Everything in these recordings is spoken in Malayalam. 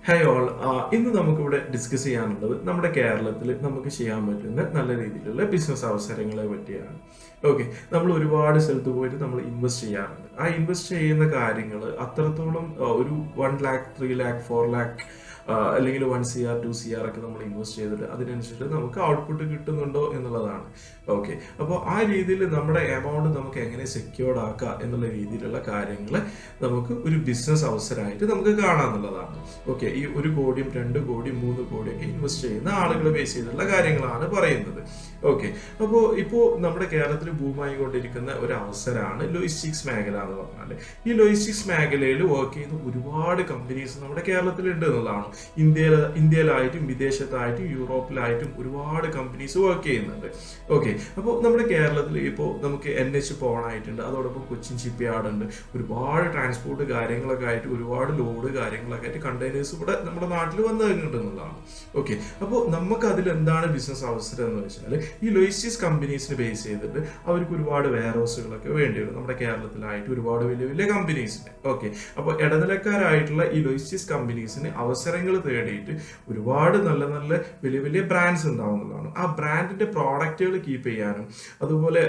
ഹായ് ഓൾ, ഇന്ന് നമുക്കിവിടെ ഡിസ്കസ് ചെയ്യാനുള്ളത് നമ്മുടെ കേരളത്തിൽ നമുക്ക് ചെയ്യാൻ പറ്റുന്ന നല്ല രീതിയിലുള്ള ബിസിനസ് അവസരങ്ങളെ പറ്റിയാണ്. ഓക്കെ, നമ്മൾ ഒരുപാട് സ്ഥലത്ത് പോയിട്ട് നമ്മൾ ഇൻവെസ്റ്റ് ചെയ്യാറുണ്ട്. ആ ഇൻവെസ്റ്റ് ചെയ്യുന്ന കാര്യങ്ങൾ അത്രത്തോളം ഒരു 1 lakh 3 lakh 4 lakh അല്ലെങ്കിൽ 1 CR 2 CR ഒക്കെ നമ്മൾ ഇൻവെസ്റ്റ് ചെയ്തിട്ട് അതിനനുസരിച്ച് നമുക്ക് ഔട്ട്പുട്ട് കിട്ടുന്നുണ്ടോ എന്നുള്ളതാണ്. ഓക്കെ, അപ്പോൾ ആ രീതിയിൽ നമ്മുടെ എമൗണ്ട് നമുക്ക് എങ്ങനെ സെക്യൂർഡ് ആക്കുക എന്നുള്ള രീതിയിലുള്ള കാര്യങ്ങൾ നമുക്ക് ഒരു ബിസിനസ് അവസരമായിട്ട് നമുക്ക് കാണാമെന്നുള്ളതാണ്. ഓക്കെ, ഈ 1 കോടിയും 2 കോടിയും 3 കോടിയൊക്കെ ഇൻവെസ്റ്റ് ചെയ്യുന്ന ആളുകൾ ബേസ് ചെയ്തിട്ടുള്ള കാര്യങ്ങളാണ് പറയുന്നത്. ഓക്കെ, അപ്പോൾ ഇപ്പോൾ നമ്മുടെ കേരളത്തിൽ ബൂമായി കൊണ്ടിരിക്കുന്ന ഒരു അവസരമാണ് ലോജിസ്റ്റിക്സ് മേഖല എന്ന് പറഞ്ഞാൽ. ഈ ലോജിസ്റ്റിക്സ് മേഖലയിൽ വർക്ക് ചെയ്യുന്ന ഒരുപാട് കമ്പനീസ് നമ്മുടെ കേരളത്തിലുണ്ട് എന്നുള്ളതാണ്. ഇന്ത്യയിലായിട്ടും വിദേശത്തായിട്ടും യൂറോപ്പിലായിട്ടും ഒരുപാട് കമ്പനീസ് വർക്ക് ചെയ്യുന്നുണ്ട്. ഓക്കെ, അപ്പോൾ നമ്മുടെ കേരളത്തിൽ ഇപ്പോൾ നമുക്ക് NH പോകാനായിട്ടുണ്ട്, അതോടൊപ്പം കൊച്ചിൻ ഷിപ്പ് യാർഡ് ഉണ്ട്, ഒരുപാട് ട്രാൻസ്പോർട്ട് കാര്യങ്ങളൊക്കെ ആയിട്ട് ഒരുപാട് ലോഡ് കാര്യങ്ങളൊക്കെ ആയിട്ട് കണ്ടെയ്നേഴ്സ് ഇവിടെ നമ്മുടെ നാട്ടിൽ വന്നു കഴിഞ്ഞിട്ടുണ്ട് എന്നുള്ളതാണ്. ഓക്കെ, അപ്പോൾ നമുക്ക് അതിൽ എന്താണ് ബിസിനസ് അവസരം എന്ന് വെച്ചാൽ ഈ ലോജിസ്റ്റിക്സ് കമ്പനീസിന് ബേസ് ചെയ്തിട്ട് അവർക്ക് ഒരുപാട് വെയർ ഹൗസുകളൊക്കെ വേണ്ടി വരും നമ്മുടെ കേരളത്തിലായിട്ട് ഒരുപാട് വലിയ വലിയ കമ്പനീസിന്. ഓക്കെ, അപ്പോൾ ഇടനിലക്കാരായിട്ടുള്ള ഈ ലോജിസ്റ്റിക്സ് കമ്പനീസിന് അവസരങ്ങൾ തേടിയിട്ട് ഒരുപാട് നല്ല നല്ല വലിയ വലിയ ബ്രാൻഡ്സ് ഉണ്ടാവുന്നതാണ്. ആ ബ്രാൻഡിന്റെ പ്രോഡക്റ്റുകൾ കീപ്പ് ചെയ്യാനും അതുപോലെ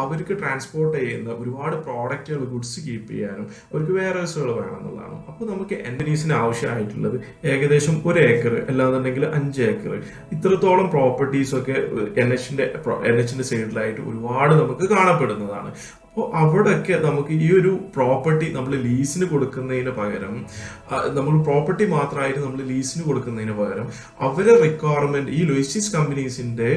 അവർക്ക് ട്രാൻസ്പോർട്ട് ചെയ്യുന്ന ഒരുപാട് പ്രോഡക്റ്റുകൾ ഗുഡ്സ് കീപ്പ് ചെയ്യാനും അവർക്ക് വെയർ ഹൗസുകൾ വേണം എന്നുള്ളതാണ്. അപ്പോൾ നമുക്ക് കമ്പനീസിന് ആവശ്യമായിട്ടുള്ളത് ഏകദേശം 1 ഏക്കർ അല്ലാന്നുണ്ടെങ്കിൽ 5 ഏക്കർ ഇത്രത്തോളം പ്രോപ്പർട്ടീസ് ഒക്കെ NH സൈഡിലായിട്ട് ഒരുപാട് നമുക്ക് കാണപ്പെടുന്നതാണ്. അപ്പോൾ അവിടെയൊക്കെ നമുക്ക് ഈ ഒരു പ്രോപ്പർട്ടി നമ്മൾ ലീസിന് കൊടുക്കുന്നതിന് പകരം നമ്മൾ പ്രോപ്പർട്ടി മാത്രമായിട്ട് നമ്മൾ ലീസിന് കൊടുക്കുന്നതിന് പകരം അവരെ റിക്വയർമെന്റ് ഈ ലോജിസ്റ്റിക്സ് കമ്പനീസിന്റെ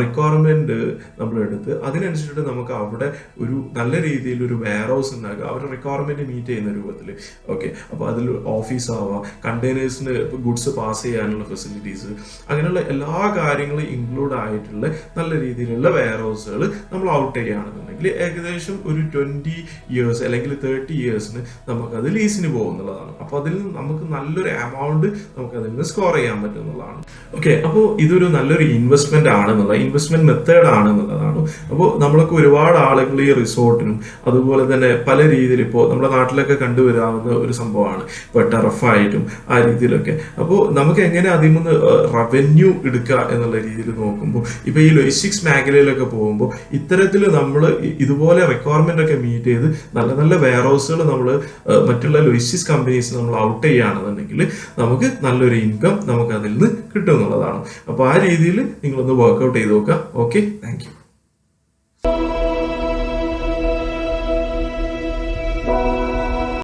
റിക്വയർമെന്റ് നമ്മൾ എടുത്ത് അതിനനുസരിച്ചിട്ട് നമുക്ക് അവിടെ ഒരു നല്ല രീതിയിൽ ഒരു വെയർ ഹൗസ് ഉണ്ടാക്കുക, അവരുടെ റിക്വയർമെന്റ് മീറ്റ് ചെയ്യുന്ന രൂപത്തിൽ. ഓക്കെ, അപ്പോൾ അതിൽ ഓഫീസ് ആവാം, കണ്ടെയ്നേഴ്സിന് ഗുഡ്സ് പാസ് ചെയ്യാനുള്ള ഫെസിലിറ്റീസ്, അങ്ങനെയുള്ള എല്ലാ കാര്യങ്ങളും ഇൻക്ലൂഡ് ആയിട്ടുള്ള നല്ല രീതിയിലുള്ള വെയർ ഹൗസുകൾ നമ്മൾ ഔട്ട് ചെയ്യുകയാണെന്നുണ്ടെങ്കിൽ ഏകദേശം ഒരു 20 years അല്ലെങ്കിൽ 30 years നമുക്കത് ലീസിന് പോകുന്നുള്ളതാണ്. അപ്പോൾ അതിൽ നിന്ന് നമുക്ക് നല്ലൊരു എമൗണ്ട് നമുക്ക് അതിൽ നിന്ന് സ്കോർ ചെയ്യാൻ പറ്റുന്നതാണ്. ഓക്കെ, അപ്പോൾ ഇതൊരു നല്ലൊരു ഇൻവെസ്റ്റ്മെന്റ് ആണെന്നുള്ള ഇൻവെസ്റ്റ്മെന്റ് മെത്തേഡ് ആണെന്നുള്ളതാണ്. അപ്പോൾ നമ്മളൊക്കെ ഒരുപാട് ആളുകൾ ഈ റിസോർട്ടിനും അതുപോലെ തന്നെ പല രീതിയിൽ ഇപ്പോൾ നമ്മുടെ നാട്ടിലൊക്കെ കണ്ടുവരാവുന്ന ഒരു സംഭവമാണ് ഇപ്പോൾ ടെറഫായിട്ടും ആ രീതിയിലൊക്കെ. അപ്പോൾ നമുക്ക് എങ്ങനെ അതിൽ നിന്ന് റവന്യൂ എടുക്കുക എന്നുള്ള രീതിയിൽ നോക്കുമ്പോൾ ഇപ്പോൾ ഈ ലോജിസ്റ്റിക്സ് മേഖലയിലൊക്കെ പോകുമ്പോൾ ഇത്തരത്തിൽ നമ്മൾ ഇതുപോലെ റിക്വയർമെന്റ് ഒക്കെ മീറ്റ് ചെയ്ത് നല്ല നല്ല വെയർ ഹൗസുകൾ നമ്മൾ മറ്റുള്ള ലോജിസ്റ്റിക്സ് കമ്പനീസ് നമ്മൾ ഔട്ട് ചെയ്യുകയാണെന്നുണ്ടെങ്കിൽ നമുക്ക് നല്ലൊരു ഇൻകം നമുക്ക് അതിൽ നിന്ന് കിട്ടും എന്നുള്ളതാണ്. അപ്പോൾ ആ രീതിയിൽ നിങ്ങളൊന്ന് വർക്ക്ഔട്ട് ചെയ്ത് നോക്കുക. Okay, thank you.